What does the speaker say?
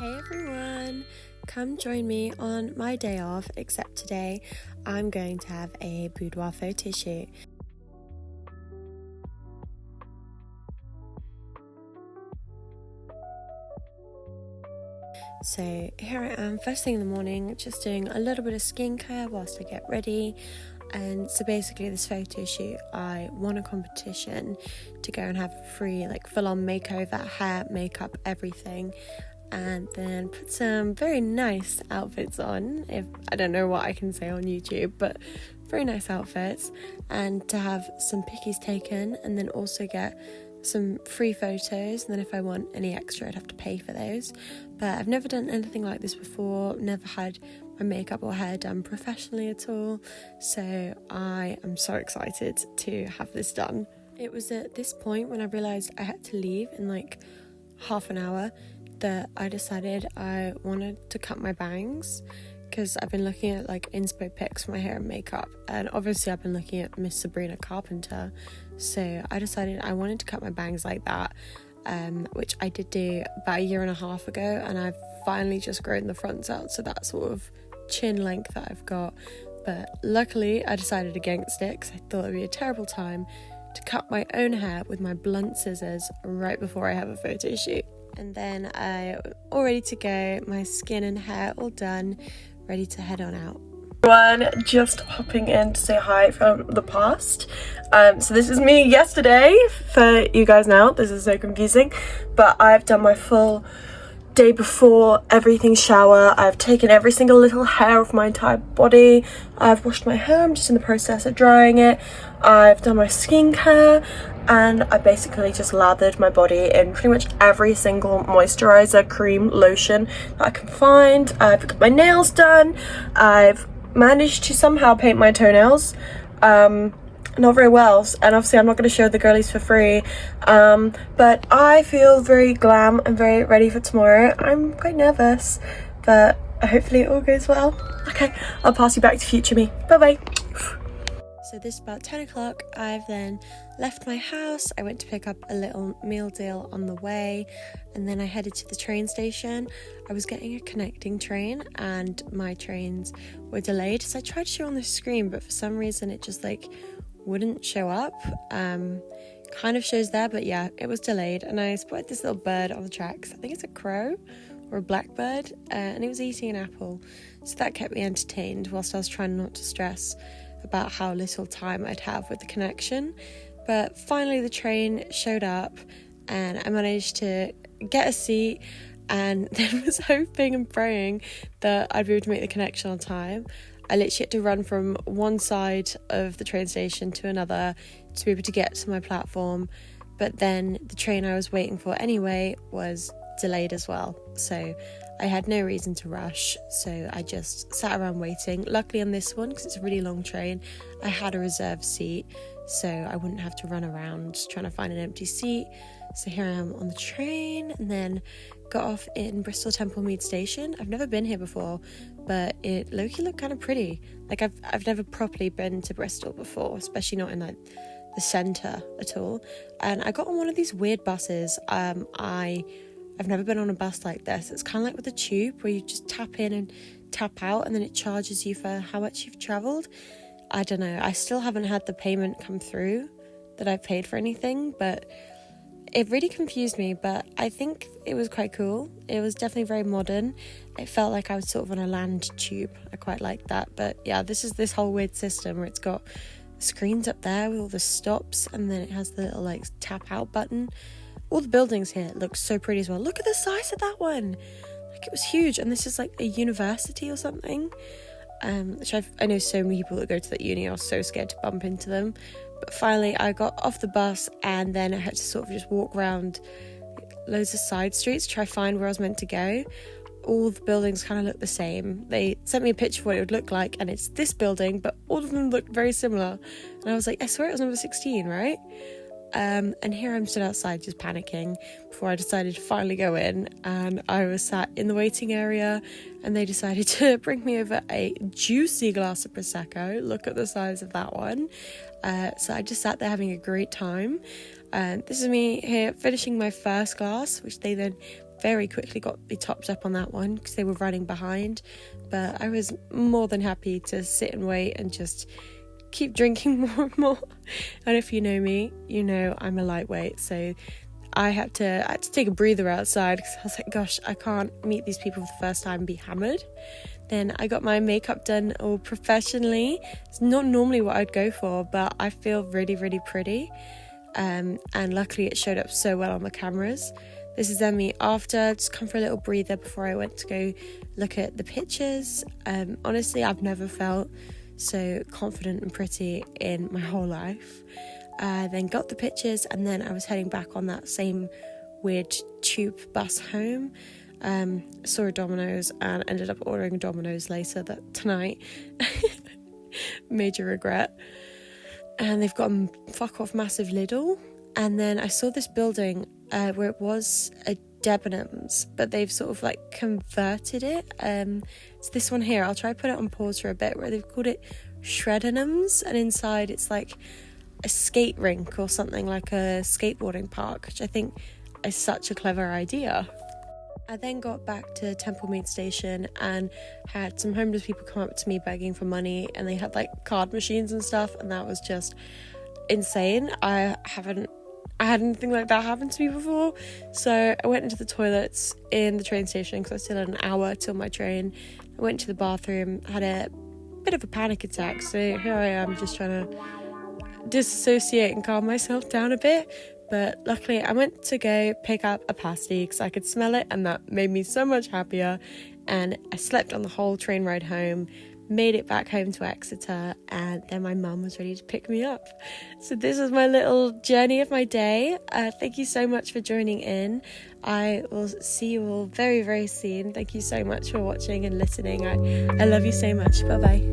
Hey everyone, come join me on my day off, except today I'm going to have a boudoir photo shoot. So here I am, first thing in the morning, just doing a little bit of skincare whilst I get ready. And so basically this photo shoot, I won a competition to go and have a free full-on makeover, hair, makeup, everything. And then put some very nice outfits on. If I don't know what I can say on YouTube, but very nice outfits, and to have some pickies taken, and then also get some free photos. And then if I want any extra, I'd have to pay for those. But I've never done anything like this before, never had my makeup or hair done professionally at all, so I am so excited to have this done. It was at this point when I realised I had to leave in half an hour that I decided I wanted to cut my bangs, because I've been looking at inspo pics for my hair and makeup, and obviously I've been looking at Miss Sabrina Carpenter, so I decided I wanted to cut my bangs like that, which I did do about a year and a half ago, and I've finally just grown the fronts out to that sort of chin length that I've got. But luckily I decided against it because I thought it would be a terrible time to cut my own hair with my blunt scissors right before I have a photo shoot. And then I'm all ready to go, my skin and hair all done, ready to head on out. Everyone, just hopping in to say hi from the past. So this is me yesterday for you guys now. This is so confusing, but I've done my full day before everything shower. I've taken every single little hair off my entire body. I've washed my hair, I'm just in the process of drying it. I've done my skincare, and I basically just lathered my body in pretty much every single moisturizer, cream, lotion that I can find. I've got my nails done. I've managed to somehow paint my toenails. Not very well, and obviously I'm not going to show the girlies for free, but I feel very glam and very ready for tomorrow. I'm quite nervous, but hopefully it all goes well. Okay, I'll pass you back to future me. Bye bye. So this is about 10 o'clock. I've then left my house. I went to pick up a little meal deal on the way, and then I headed to the train station. I was getting a connecting train and my trains were delayed, so I tried to show on the screen, but for some reason it just wouldn't show up. Kind of shows there, but yeah, it was delayed, and I spotted this little bird on the tracks. I think it's a crow or a blackbird, and it was eating an apple, so that kept me entertained whilst I was trying not to stress about how little time I'd have with the connection. But finally the train showed up and I managed to get a seat, and then was hoping and praying that I'd be able to make the connection on time. I literally had to run from one side of the train station to another to be able to get to my platform, but then the train I was waiting for anyway was delayed as well, so I had no reason to rush, so I just sat around waiting. Luckily on this one, because it's a really long train, I had a reserved seat, so I wouldn't have to run around trying to find an empty seat. So here I am on the train, and then got off in Bristol Temple Mead Station. I've never been here before, but it low-key looked kind of pretty. I've never properly been to Bristol before, especially not in the centre at all. And I got on one of these weird buses. I've never been on a bus like this. It's kind of like with a tube where you just tap in and tap out, and then it charges you for how much you've travelled. I don't know. I still haven't had the payment come through that I've paid for anything, but it really confused me, but I think it was quite cool. It was definitely very modern. It felt like I was sort of on a land tube. I quite liked that. But yeah, this is this whole weird system where it's got screens up there with all the stops, and then it has the little tap out button. All the buildings here look so pretty as well. Look at the size of that one. It was huge, and this is a university or something, which I know so many people that go to that uni are so scared to bump into them. But finally I got off the bus, and then I had to sort of just walk around loads of side streets to try to find where I was meant to go. All the buildings kind of look the same. They sent me a picture of what it would look like, and it's this building, but all of them look very similar. And I was like, I swear it was number 16, right? And here I'm stood outside just panicking before I decided to finally go in, and I was sat in the waiting area, and they decided to bring me over a juicy glass of Prosecco. Look at the size of that one. So I just sat there having a great time. This is me here finishing my first glass, which they then very quickly got the tops up on that one because they were running behind, but I was more than happy to sit and wait and just keep drinking more and more. And if you know me, you know I'm a lightweight, so I had to take a breather outside because I was like, gosh, I can't meet these people for the first time and be hammered. Then I got my makeup done all professionally. It's not normally what I'd go for, but I feel really, really pretty. And luckily it showed up so well on the cameras. This is then me after, just come for a little breather before I went to go look at the pictures. Honestly, I've never felt so confident and pretty in my whole life. Then got the pictures, and then I was heading back on that same weird tube bus home. Saw a Domino's and ended up ordering a Domino's later tonight. Major regret. And they've got a fuck off massive Lidl. And then I saw this building where it was a Debenhams, but they've sort of like converted it. It's this one here. I'll try to put it on pause for a bit, where they've called it Shreddenhams, and inside it's like a skate rink or something, like a skateboarding park, which I think is such a clever idea. I then got back to Templemead Station and had some homeless people come up to me begging for money, and they had like card machines and stuff, and that was just insane. I hadn't had anything like that happen to me before. So I went into the toilets in the train station because I still had an hour till my train. I went to the bathroom, had a bit of a panic attack, so here I am just trying to disassociate and calm myself down a bit. But luckily I went to go pick up a pasty because I could smell it, and that made me so much happier. And I slept on the whole train ride home, made it back home to Exeter, and then my mum was ready to pick me up. So this was my little journey of my day. Thank you so much for joining in. I will see you all very, very soon. Thank you so much for watching and listening. I love you so much. Bye bye.